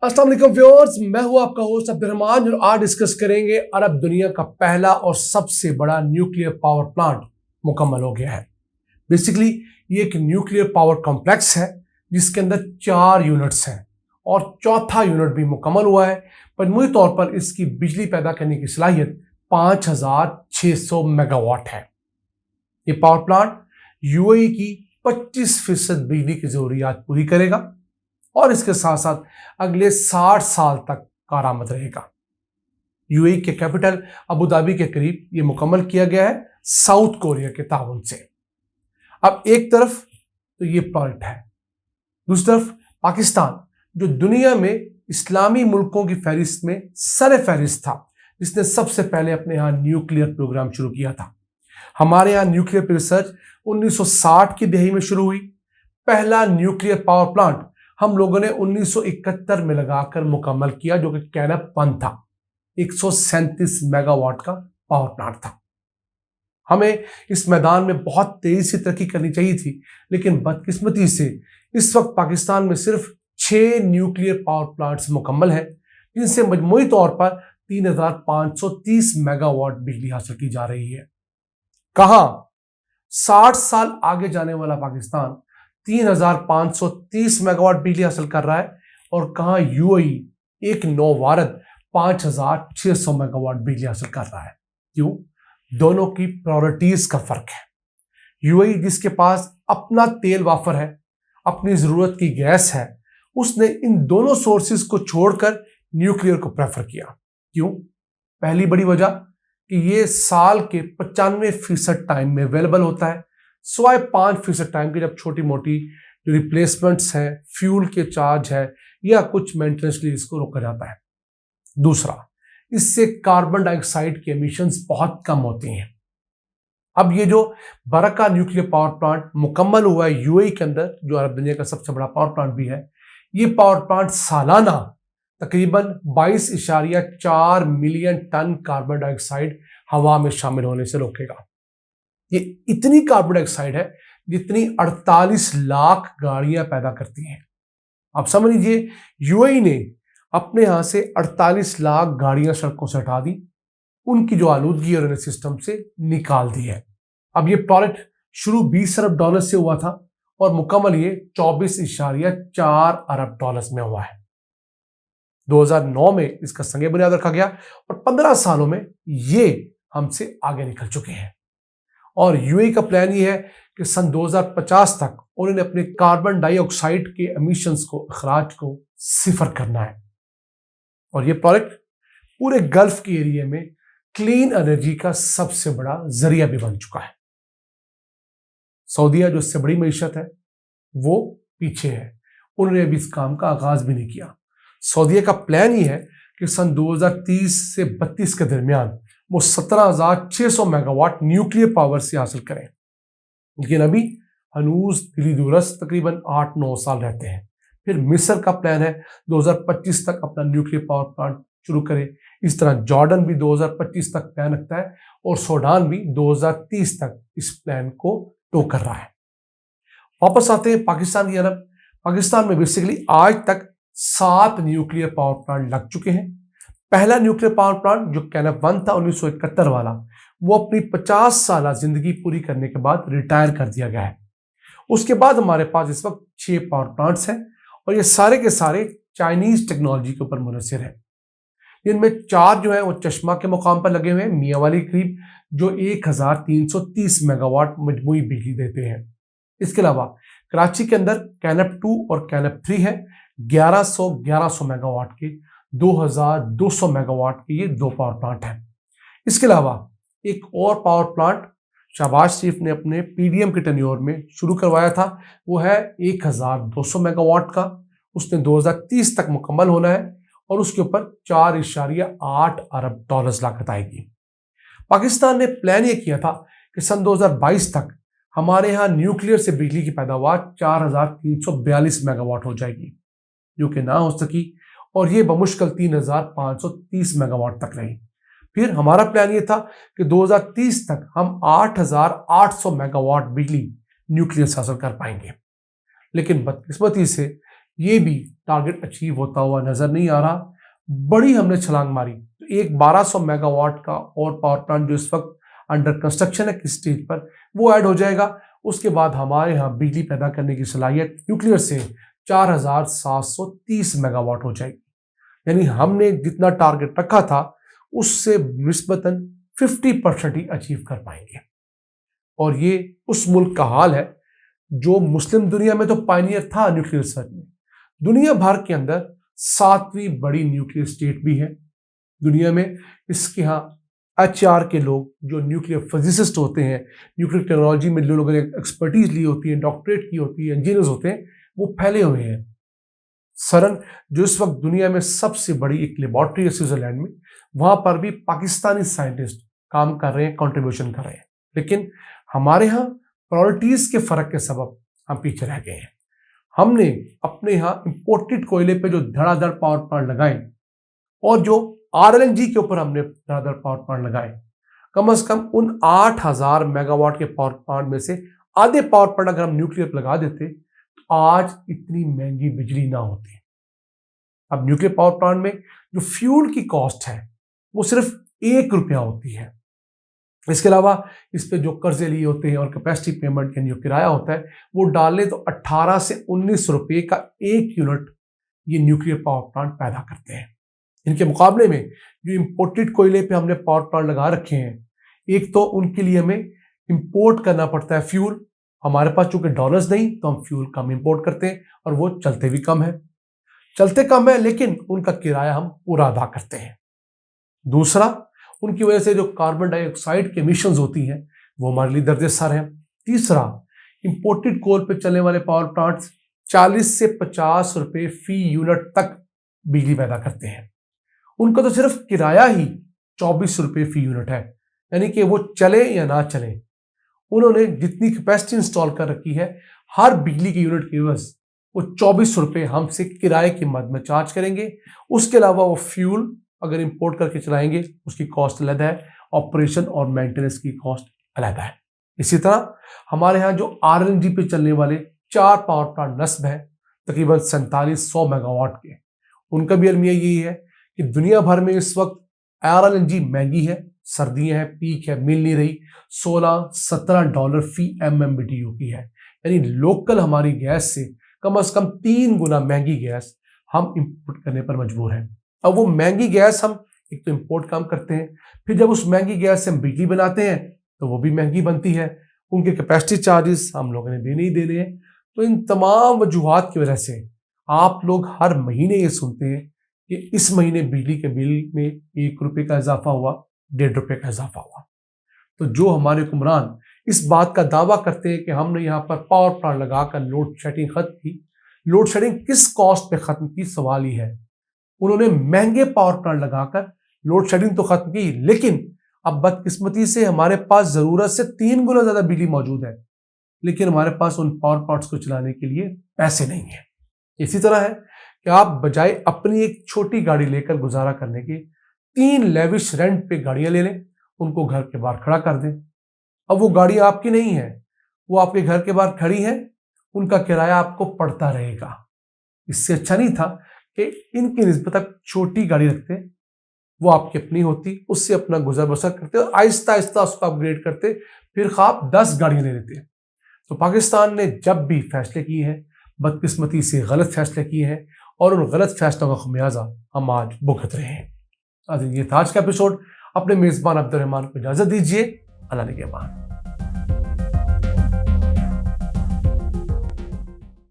अस्सलाम वालेकुम व्यूअर्स, मैं हूं आपका होस्ट अब्दुर्रहमान और आज डिस्कस करेंगे अरब दुनिया का पहला और सबसे बड़ा न्यूक्लियर पावर प्लांट मुकम्मल हो गया है। बेसिकली ये एक न्यूक्लियर पावर कॉम्प्लेक्स है जिसके अंदर 4 यूनिट्स हैं और चौथा यूनिट भी मुकम्मल हुआ है। मजमूई तौर पर इसकी बिजली पैदा करने की सलाहियत 5600 मेगावाट है। ये पावर प्लांट यूएई की 25% बिजली की जरूरियात पूरी करेगा और इसके साथ साथ अगले 60 साल तक कारआमद रहेगा। यूएई के कैपिटल अबू धाबी के करीब यह मुकम्मल किया गया है साउथ कोरिया के ताउन से। अब एक तरफ तो ये प्रोजेक्ट है, दूसरी तरफ पाकिस्तान जो दुनिया में इस्लामी मुल्कों की फहरिस्त में सर फहरिस्त था, जिसने सबसे पहले अपने यहाँ न्यूक्लियर प्रोग्राम शुरू किया था। हमारे यहाँ न्यूक्लियर रिसर्च 1960 की दहाई में शुरू हुई। पहला न्यूक्लियर पावर प्लांट हम लोगों ने 1971 में लगाकर मुकम्मल किया, जो कि कैनप 1 था। 137 मेगावाट का पावर प्लांट था। हमें इस मैदान में बहुत तेजी से तरक्की करनी चाहिए थी, लेकिन बदकिस्मती से इस वक्त पाकिस्तान में सिर्फ 6 न्यूक्लियर पावर प्लांट्स मुकम्मल हैं, जिनसे मजमूई तौर पर 3530 मेगावाट बिजली हासिल की जा रही है। कहां 60 साल आगे जाने वाला पाकिस्तान 3530 मेगावाट बिजली हासिल कर रहा है और कहां यूएई एक नौवारद 5600 मेगावाट बिजली हासिल कर रहा है। क्यों? दोनों की प्रायोरिटीज का फर्क है। यूएई जिसके पास अपना तेल वाफर है, अपनी जरूरत की गैस है, उसने इन दोनों सोर्सेज को छोड़कर न्यूक्लियर को प्रेफर किया। क्यों? पहली बड़ी वजह कि ये साल के 95% टाइम में अवेलेबल होता है, सिवाय 5% टाइम के जब छोटी मोटी जो रिप्लेसमेंट्स हैं, फ्यूल के चार्ज है या कुछ मेंटेनेंस के लिए इसको रोका जाता है। दूसरा, इससे कार्बन डाइऑक्साइड के एमिशंस बहुत कम होती हैं। अब ये जो बरका न्यूक्लियर पावर प्लांट मुकम्मल हुआ है यूएई के अंदर, जो अरब दुनिया का सबसे बड़ा पावर प्लांट भी है, ये पावर प्लांट सालाना तकरीबन 22.4 मिलियन टन कार्बन डाइऑक्साइड हवा में शामिल होने से रोकेगा। ये इतनी कार्बन डाइऑक्साइड है जितनी 48 लाख गाड़ियां पैदा करती हैं। आप समझ लीजिए, यूएई ने अपने यहां से 48 लाख गाड़ियां सड़कों से हटा दी, उनकी जो आलूदगी और सिस्टम से निकाल दी है। अब ये प्रोजेक्ट शुरू 20 अरब डॉलर से हुआ था और मुकम्मल ये 24.4 अरब डॉलर में हुआ है। 2009 में इसका संग बुनियाद रखा गया और 15 सालों में ये हमसे आगे निकल चुके हैं। और यूएई का प्लान ये है कि सन 2050 तक उन्होंने अपने कार्बन डाइऑक्साइड के एमिशंस को, अखराज को सिफर करना है। और ये प्रोजेक्ट पूरे गल्फ के एरिया में क्लीन एनर्जी का सबसे बड़ा जरिया भी बन चुका है। सऊदीया जो इससे बड़ी मईशत है वो पीछे है, उन्होंने अभी इस काम का आगाज भी नहीं किया। सऊदीया का प्लान ये है कि सन 2030 से 32 के दरमियान वो 17,600 मेगावाट न्यूक्लियर पावर से हासिल करें, लेकिन अभी हनूज दिली दुरस्त तकरीबन 8-9 साल रहते हैं। फिर मिस्र का प्लान है 2025 तक अपना न्यूक्लियर पावर प्लांट शुरू करे। इस तरह जॉर्डन भी 2025 तक प्लान रखता है और सूडान भी 2030 तक इस प्लान को टो कर रहा है। वापस आते हैं पाकिस्तान की तरफ। पाकिस्तान में बेसिकली आज तक 7 न्यूक्लियर पावर प्लांट लग चुके हैं। पहला न्यूक्लियर पावर प्लांट जो कैनप 1 था 1971 वाला, वो अपनी 50 साल जिंदगी पूरी करने के बाद रिटायर कर दिया गया है। उसके बाद हमारे पास इस वक्त 6 पावर प्लांट्स हैं और ये सारे के सारे चाइनीज टेक्नोलॉजी के ऊपर मुनहसर है। इनमें 4 जो है वो चश्मा के मुकाम पर लगे हुए हैं, मियाँ वाली करीब, जो 1330 मेगावाट मजमूई बिजली देते हैं। इसके अलावा कराची के अंदर कैनप 2 और कैनप 3 है, 1100 मेगावाट के, 2200 मेगावाट के ये 2 पावर प्लांट हैं। इसके अलावा एक और पावर प्लांट शहबाज शरीफ ने अपने पीडीएम के टेन्योर में शुरू करवाया था, वो है 1200 मेगावाट का। उसने 2030 तक मुकम्मल होना है और उसके ऊपर 4.8 अरब डॉलर लागत आएगी। पाकिस्तान ने प्लान ये किया था कि सन 2022 तक हमारे यहाँ न्यूक्लियर से बिजली की पैदावार 4342 मेगावाट हो जाएगी, जो कि ना हो सकी और ये बमुश्किल 3530 मेगावाट तक रही। फिर हमारा प्लान ये था कि 2030 तक हम 8800 मेगावाट बिजली न्यूक्लियर से हासिल कर पाएंगे, लेकिन बदकिस्मती से ये भी टारगेट अचीव होता हुआ नजर नहीं आ रहा। बड़ी हमने छलांग मारी तो एक 1200 मेगावाट का और पावर प्लांट जो इस वक्त अंडर कंस्ट्रक्शन है किस स्टेज पर, वो ऐड हो जाएगा। उसके बाद हमारे यहाँ बिजली पैदा करने की सलाहियत न्यूक्लियर से 4730 मेगावाट हो जाएगी। यानी हमने जितना टारगेट रखा था उससे निस्बतन 50% ही अचीव कर पाएंगे। और ये उस मुल्क का हाल है जो मुस्लिम दुनिया में तो पायनियर था न्यूक्लियर रिसर्च में। दुनिया भर के अंदर 7वीं बड़ी न्यूक्लियर स्टेट भी है दुनिया में। इसके यहाँ HR के लोग जो न्यूक्लियर फिजिसिस्ट होते हैं, न्यूक्लियर टेक्नोलॉजी में जो लोगों ने एक्सपर्टीज ली होती है, डॉक्टरेट की होती है, इंजीनियर्स होते हैं, वो फैले हुए हैं। सरन जो इस वक्त दुनिया में सबसे बड़ी एक लेबॉर्ट्री है स्विट्जरलैंड में, वहां पर भी पाकिस्तानी साइंटिस्ट काम कर रहे हैं, कंट्रीब्यूशन कर रहे हैं। लेकिन हमारे यहाँ प्रायोरिटीज के फर्क के सबब हम पीछे रह गए हैं। हमने अपने यहाँ इंपोर्टेड कोयले पे जो धड़ाधड़ पावर प्लांट लगाए और जो RLNG के ऊपर हमने धड़ाधड़ पावर प्लांट लगाए, कम से कम उन 8000 मेगावाट के पावर प्लांट में से आधे पावर प्लांट अगर हम न्यूक्लियर लगा देते तो आज इतनी महंगी बिजली ना होती। अब न्यूक्लियर पावर प्लांट में जो फ्यूल की कॉस्ट है वो सिर्फ ₹1 होती है। इसके अलावा इस पे जो कर्जे लिए होते हैं और कैपेसिटी पेमेंट यानी जो किराया होता है वो डालें तो 18 से 19 रुपए का 1 यूनिट ये न्यूक्लियर पावर प्लांट पैदा करते हैं। इनके मुकाबले में जो इंपोर्टेड कोयले पे हमने पावर प्लांट लगा रखे हैं, एक तो उनके लिए हमें इंपोर्ट करना पड़ता है फ्यूल। हमारे पास चूंकि डॉलर्स नहीं तो हम फ्यूल कम इंपोर्ट करते हैं और वो चलते भी कम है, लेकिन उनका किराया हम पूरा अदा करते हैं। दूसरा, उनकी वजह से जो कार्बन डाइऑक्साइड के एमिशंस होती हैं वो हमारे लिए दर्द सर है। तीसरा, इंपोर्टेड कोल पे चलने वाले पावर प्लांट्स 40 से 50 रुपए फी यूनिट तक बिजली पैदा करते हैं। उनका तो सिर्फ किराया ही 24 रुपए फी यूनिट है, यानी कि वो चले या ना चले, उन्होंने जितनी कैपेसिटी इंस्टॉल कर रखी है हर बिजली के यूनिट के एवज वो 24 रुपए हमसे किराए की मद में चार्ज करेंगे। उसके अलावा वो फ्यूल अगर इंपोर्ट करके चलाएंगे उसकी कॉस्ट अलग है, ऑपरेशन और मेंटेनेंस की कॉस्ट अलग है। इसी तरह हमारे यहाँ जो RLNG पे चलने वाले 4 पावर प्लांट नस्ब है तकरीबन 4700 मेगावाट के, उनका भी अलमिया यही है कि दुनिया भर में इस वक्त RLNG महंगी है, सर्दियां हैं, पीक है, मिल नहीं रही, $16-17 फी MMBTU की है। यानी लोकल हमारी गैस से कम 3 गुना महंगी गैस हम इंपोर्ट करने पर मजबूर हैं। अब वो महंगी गैस हम एक तो इंपोर्ट काम करते हैं, फिर जब उस महंगी गैस से हम बिजली बनाते हैं तो वो भी महंगी बनती है, उनके कैपेसिटी चार्जेस हम लोगों ने देने ही देने हैं। तो इन तमाम वजूहात की वजह से आप लोग हर महीने ये सुनते हैं कि इस महीने बिजली के बिल में ₹1 का इजाफा हुआ, ₹1.5 का इजाफा हुआ। तो जो हमारे हुक्मरान इस बात का दावा करते हैं कि हमने यहाँ पर पावर प्लांट लगाकर लोड शेडिंग खत्म की, लोड शेडिंग किस कॉस्ट पे खत्म की, सवाल ही है। उन्होंने महंगे पावर प्लांट लगाकर लोड शेडिंग तो खत्म की, लेकिन अब बदकिस्मती से हमारे पास जरूरत से 3 गुना ज्यादा बिजली मौजूद है, लेकिन हमारे पास उन पावर प्लांट्स को चलाने के लिए पैसे नहीं है। इसी तरह है कि आप बजाय अपनी एक छोटी गाड़ी लेकर गुजारा करने के 3 लेविश रेंट पे गाड़ियां ले लें, उनको घर के बाहर खड़ा कर दें। अब वो गाड़ी आपकी नहीं है, वो आपके घर के बाहर खड़ी है, उनका किराया आपको पड़ता रहेगा। इससे अच्छा नहीं था कि इनकी निस्बत छोटी गाड़ी रखते, वो आपकी अपनी होती, उससे अपना गुजर बसर करते और आहिस्ता आहिस्ता उसको अपग्रेड करते, फिर ख्वाब 10 गाड़ियां ले लेते। तो पाकिस्तान ने जब भी फैसले किए हैं बदकिस्मती से गलत फैसले किए हैं और उन गलत फैसलों का खमियाजा हम आज भुगत रहे हैं। आज ये था आज का एपिसोड। अपने मेजबान अब्दुल रहमान को इजाजत दीजिए। अल्लाह ने के बाद।